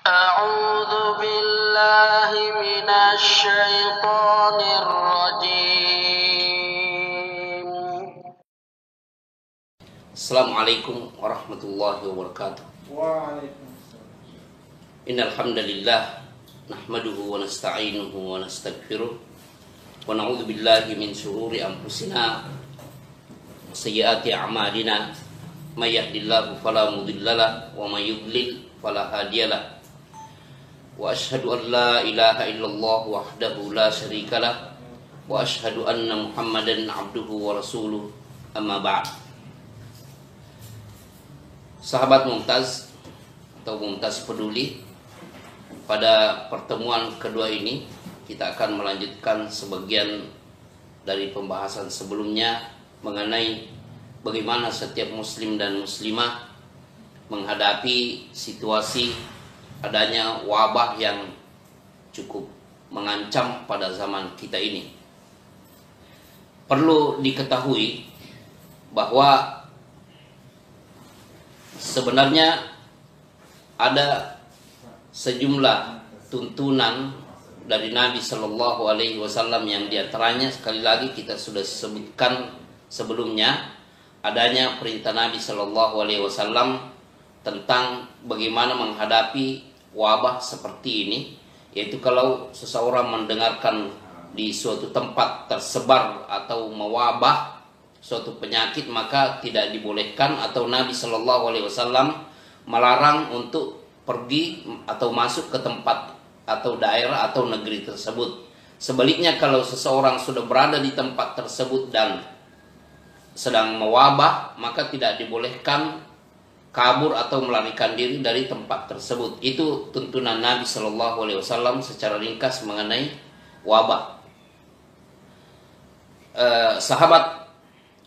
أعوذ بالله من الشيطان الرجيم. Assalamualaikum warahmatullahi wabarakatuh. Waalaikumsalam. Innal hamdalillah nahmaduhu wa nasta'inuhu wa nastaghfiruh wa na'udzu billahi min shururi anfusina wa sayyiati a'malina may yahdihillahu fala mudhillalah wa may yudlil fala hadiyalah. Wa asyhadu an la ilaha illallah wahdahu la syarikalah wa asyhadu anna Muhammadan 'abduhu wa rasuluh. Amma ba'd. Sahabat Mumtaz atau Mumtaz Peduli, pada pertemuan kedua ini kita akan melanjutkan sebagian dari pembahasan sebelumnya mengenai bagaimana setiap muslim dan muslimah menghadapi situasi adanya wabah yang cukup mengancam pada zaman kita ini. Perlu diketahui bahwa sebenarnya ada sejumlah tuntunan dari Nabi Shallallahu Alaihi Wasallam yang diantaranya sekali lagi kita sudah sebutkan sebelumnya, adanya perintah Nabi Shallallahu Alaihi Wasallam tentang bagaimana menghadapi wabah seperti ini, yaitu kalau seseorang mendengarkan di suatu tempat tersebar atau mewabah suatu penyakit, maka tidak dibolehkan, atau Nabi Shallallahu Alaihi Wasallam melarang untuk pergi atau masuk ke tempat atau daerah atau negeri tersebut. Sebaliknya, kalau seseorang sudah berada di tempat tersebut dan sedang mewabah, maka tidak dibolehkan kabur atau melarikan diri dari tempat tersebut. Itu tuntunan Nabi Shallallahu Alaihi Wasallam secara ringkas mengenai wabah. Sahabat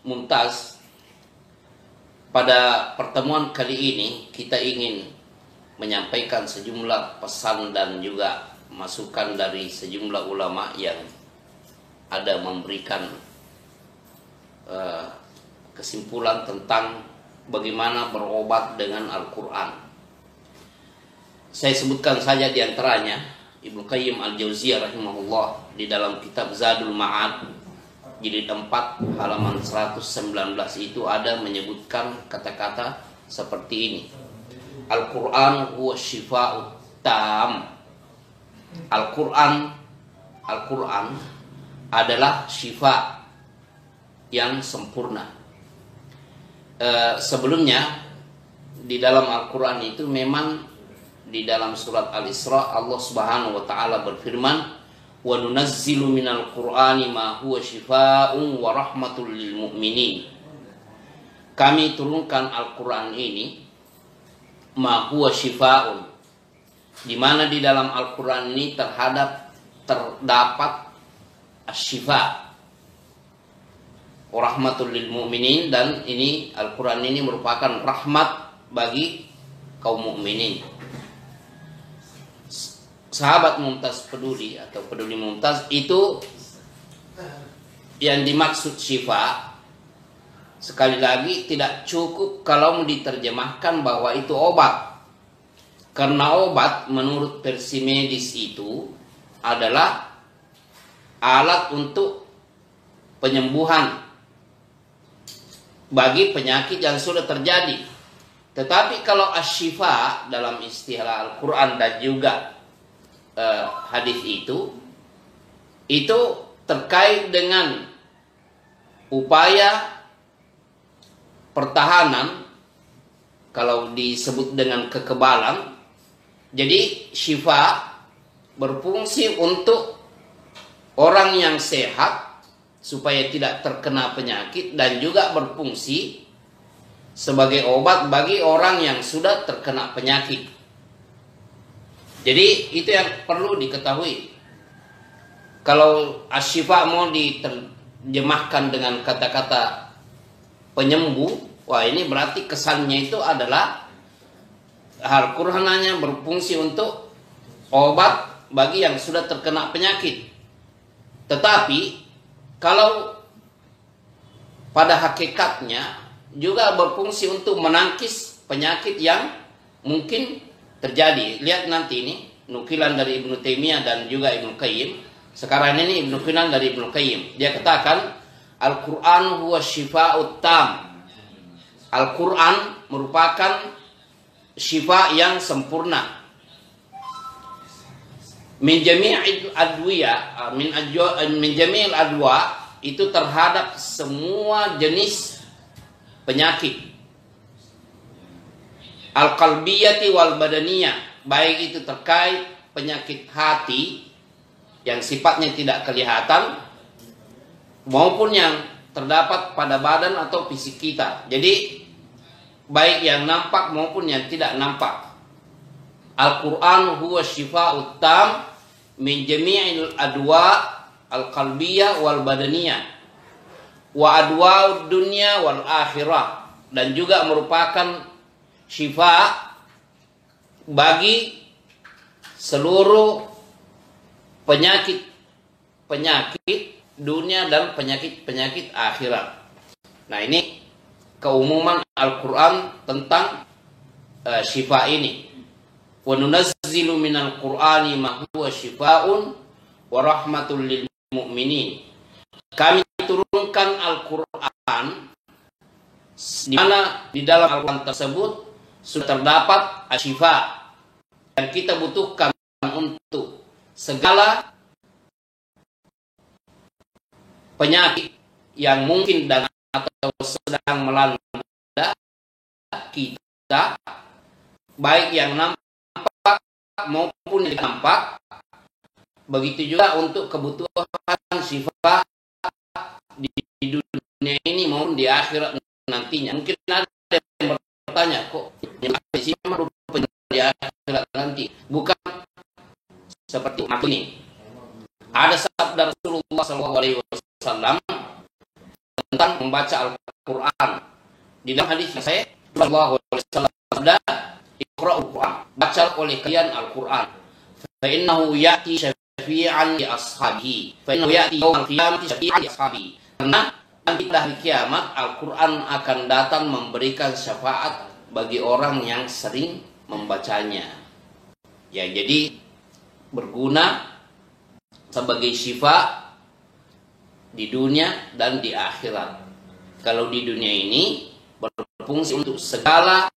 Mumtaz, pada pertemuan kali ini kita ingin menyampaikan sejumlah pesan dan juga masukan dari sejumlah ulama yang ada memberikan kesimpulan tentang bagaimana berobat dengan Al-Quran. Saya sebutkan saja diantaranya Ibnu Qayyim Al-Jauziyah rahimahullah di dalam kitab Zadul Ma'ad jilid 4 halaman 119 itu ada menyebutkan kata-kata seperti ini. Al-Quran huwa syifa'ut tam. Al-Quran adalah syifa yang sempurna. Sebelumnya di dalam Al-Quran itu memang di dalam surat Al-Isra Allah Subhanahu wa taala berfirman, wa nunazzilu minal Qur'ani ma huwa syifaa'un wa rahmatul lil mu'minin. Kami turunkan Al-Quran ini ma huwa syifaa'un, di mana di dalam Al-Quran ini terdapat asy-syifa' rahmatul lil mu'minin, dan ini Al-Quran ini merupakan rahmat bagi kaum mukminin. Sahabat Mumtaz Peduli atau Peduli Mumtaz itu yang dimaksud syifa, sekali lagi tidak cukup kalau diterjemahkan bahwa itu obat, karena obat menurut versi medis itu adalah alat untuk penyembuhan bagi penyakit yang sudah terjadi. Tetapi kalau asy-syifa dalam istilah Al-Quran dan juga hadis itu terkait dengan upaya pertahanan, kalau disebut dengan kekebalan. Jadi syifa berfungsi untuk orang yang sehat supaya tidak terkena penyakit, dan juga berfungsi sebagai obat bagi orang yang sudah terkena penyakit. Jadi itu yang perlu diketahui. Kalau asy-syifa mau diterjemahkan dengan kata-kata penyembuh, wah ini berarti kesannya itu adalah Al-Quran hanya berfungsi untuk obat bagi yang sudah terkena penyakit. Tetapi kalau pada hakikatnya juga berfungsi untuk menangkis penyakit yang mungkin terjadi. Lihat nanti ini nukilan dari Ibnu Taimiyah dan juga Ibnu Qayyim. Sekarang ini nukilan dari Ibnu Qayyim. Dia katakan Al-Quran huwa syifa'ut tam. Al-Quran merupakan syifa yang sempurna. Min jami'il adwiya, min jami'il adwa, itu terhadap semua jenis penyakit. Al-qalbiyati wal badaniyah, baik itu terkait penyakit hati yang sifatnya tidak kelihatan maupun yang terdapat pada badan atau fisik kita. Jadi baik yang nampak maupun yang tidak nampak. Al-Quran huwa syifa'ut tam min jami'il adwa al-qalbiyah wal badaniyah wa adwa'ud dunya wal akhirah, dan juga merupakan syifa bagi seluruh penyakit dunia dan penyakit akhirat. Nah, ini keumuman Al-Quran tentang syifa ini. Wa nunazzilu minal Qur'ani ma huwa syifaa'un wa rahmatul lil mu'minin. Kami turunkan Al-Quran di mana di dalam Al-Quran tersebut sudah terdapat asyifa yang kita butuhkan untuk segala penyakit yang mungkin dan atau sedang melanda kita, baik yang nampak maupun yang nampak. Begitu juga untuk kebutuhan syifa di dunia ini maupun di akhirat nantinya. Mungkin ada yang bertanya, kok syifa rupanya di akhirat nanti? Bukan seperti ini. Ada sabda Rasulullah SAW tentang membaca Al-Quran. Di dalam hadis saya, Rasulullah SAW sabda, "Iqra'ul Quran." Baca oleh kalian Al-Quran. Fa innahu ya'ti syafi'an li ashabihi. Fa innahu ya'ti yawmal qiyamati syafi'an li ashabihi. Karena nanti pada hari kiamat Al-Quran akan datang memberikan syafaat bagi orang yang sering membacanya. Ya, jadi berguna sebagai syifa di dunia dan di akhirat. Kalau di dunia ini berfungsi untuk segala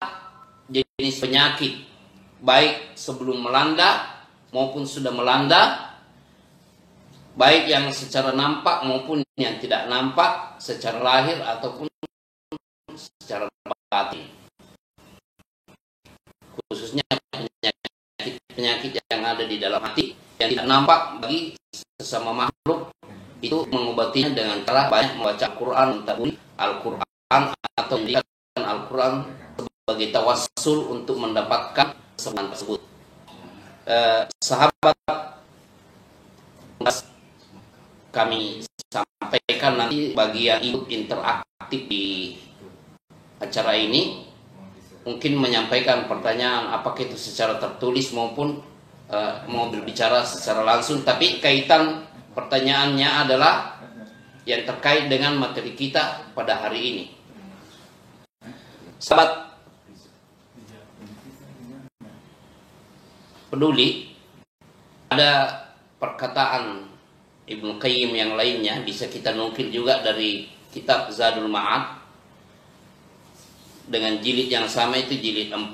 jenis penyakit, baik sebelum melanda maupun sudah melanda, baik yang secara nampak maupun yang tidak nampak, secara lahir ataupun secara batin. Khususnya penyakit yang ada di dalam hati yang tidak nampak bagi sesama makhluk, itu mengobatinya dengan cara banyak membaca Al-Quran, mentadaburi Al-Quran, atau menjadikan Al-Quran sebagai tawassul untuk mendapatkan kesembuhan tersebut. Sahabat, kami sampaikan nanti bagi yang ikut interaktif di acara ini, mungkin menyampaikan pertanyaan apakah itu secara tertulis maupun mau berbicara secara langsung, tapi kaitan pertanyaannya adalah yang terkait dengan materi kita pada hari ini. Sahabat peduli, ada perkataan Ibnu Qayyim yang lainnya, bisa kita nukil juga dari kitab Zadul Ma'ad dengan jilid yang sama, itu jilid 4.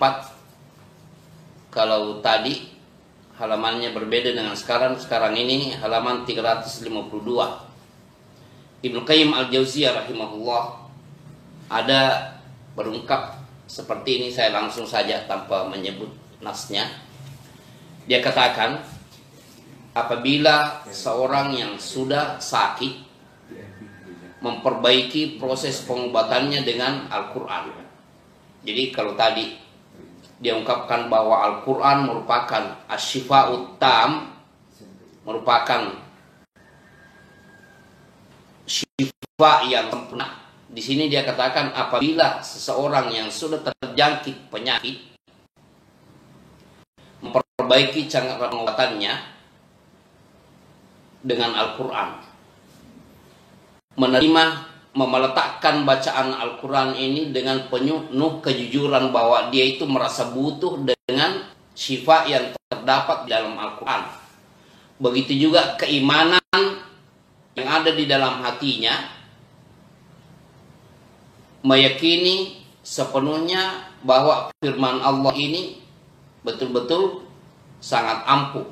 Kalau tadi halamannya berbeda dengan sekarang ini halaman 352. Ibnu Qayyim Al-Jauziyah rahimahullah ada berungkap seperti ini, saya langsung saja tanpa menyebut nasnya. Dia katakan, apabila seorang yang sudah sakit memperbaiki proses pengobatannya dengan Al-Quran. Jadi kalau tadi dia ungkapkan bahwa Al-Quran merupakan asyifa'ut tam, merupakan syifa yang sempurna. Di sini dia katakan apabila seseorang yang sudah terjangkit penyakit memperbaiki cara pengobatannya dengan Al-Quran, meletakkan bacaan Al-Quran ini dengan penuh kejujuran bahwa dia itu merasa butuh dengan syifa yang terdapat di dalam Al-Quran. Begitu juga keimanan yang ada di dalam hatinya, meyakini sepenuhnya bahwa firman Allah ini betul-betul sangat ampuh.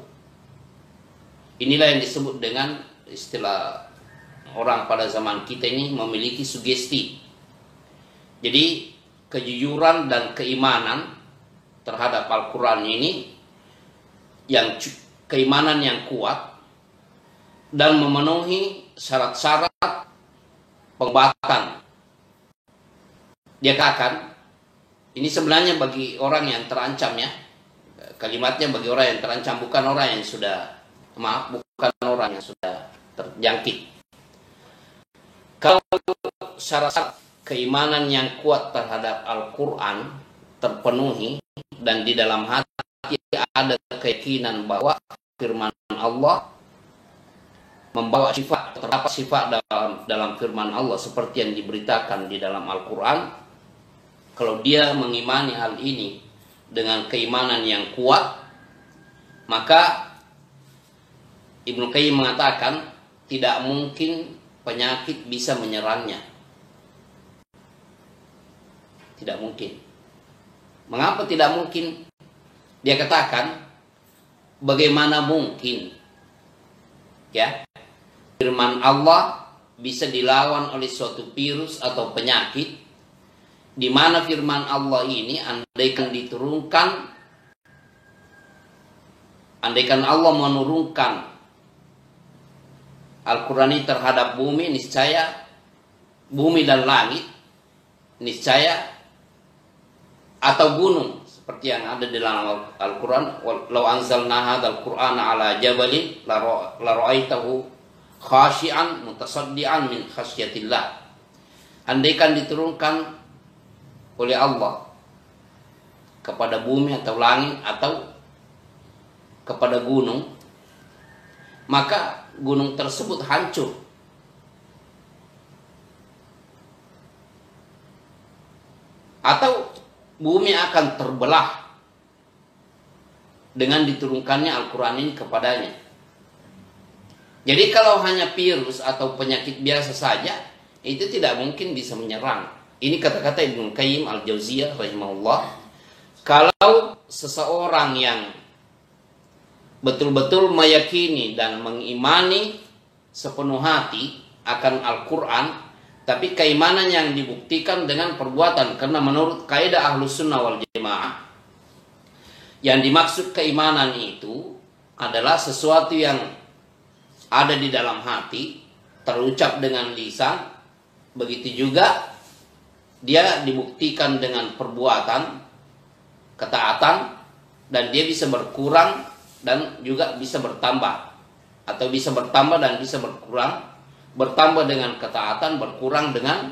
Inilah yang disebut dengan istilah orang pada zaman kita ini memiliki sugesti. Jadi kejujuran dan keimanan terhadap Al-Quran ini yang keimanan yang kuat dan memenuhi syarat-syarat pengobatan. Dia katakan ini sebenarnya bagi orang yang terancam, ya, kalimatnya bagi orang yang terancam, bukan orang yang sudah, bukan orang yang sudah terjangkit. Kalau syarat keimanan yang kuat terhadap Al-Quran terpenuhi dan di dalam hati ada keyakinan bahwa firman Allah membawa sifat, terdapat sifat dalam firman Allah seperti yang diberitakan di dalam Al-Quran. Kalau dia mengimani hal ini dengan keimanan yang kuat, maka Ibnu Qayyim mengatakan tidak mungkin penyakit bisa menyerangnya. Tidak mungkin. Mengapa tidak mungkin? Dia katakan, bagaimana mungkin, ya, firman Allah bisa dilawan oleh suatu virus atau penyakit, di mana firman Allah ini andaikan diturunkan, andaikan Allah menurunkan Al-Quran ini terhadap bumi, niscaya bumi dan langit, niscaya, atau gunung seperti yang ada di dalam Al-Quran, law anzalna hadzal qur'ana ala jabalin la ra'aitahu khashi'an mutasaddian min khasyatillah. Andaikan diturunkan oleh Allah kepada bumi atau langit atau kepada gunung, maka gunung tersebut hancur. Atau bumi akan terbelah dengan diturunkannya Al-Quran ini kepadanya. Jadi kalau hanya virus atau penyakit biasa saja, itu tidak mungkin bisa menyerang. Ini kata-kata Ibnu Qayyim Al-Jauziyah rahimahullah. Kalau seseorang yang betul-betul meyakini dan mengimani sepenuh hati akan Al-Quran, tapi keimanan yang dibuktikan dengan perbuatan, karena menurut kaidah Ahlus Sunnah wal Jamaah, yang dimaksud keimanan itu adalah sesuatu yang ada di dalam hati, terucap dengan lisan, begitu juga dia dibuktikan dengan perbuatan, ketaatan, dan dia bisa berkurang dan juga bisa bertambah, atau bisa bertambah dan bisa berkurang, bertambah dengan ketaatan, berkurang dengan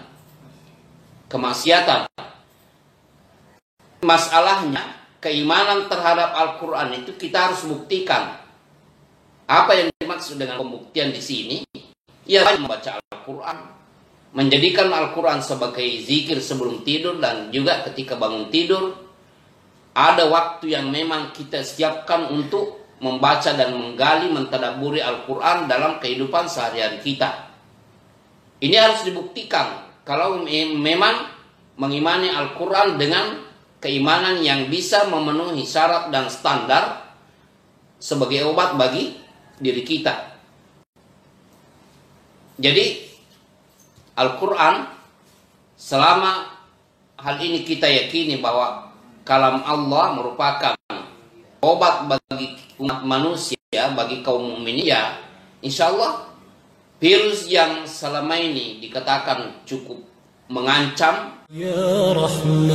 kemaksiatan. Masalahnya keimanan terhadap Al-Quran itu kita harus buktikan. Apa yang dimaksud dengan pembuktian di sini? Ya, membaca Al-Quran, menjadikan Al-Quran sebagai zikir sebelum tidur dan juga ketika bangun tidur. Ada waktu yang memang kita siapkan untuk membaca dan menggali, mentadabburi Al-Quran dalam kehidupan sehari-hari kita. Ini harus dibuktikan. Kalau memang mengimani Al-Quran dengan keimanan yang bisa memenuhi syarat dan standar sebagai obat bagi diri kita. Jadi Al-Quran, selama hal ini kita yakini bahwa kalam Allah merupakan obat bagi umat manusia, bagi kaum mukminin, ya insya Allah virus yang selama ini dikatakan cukup mengancam, ya Rahman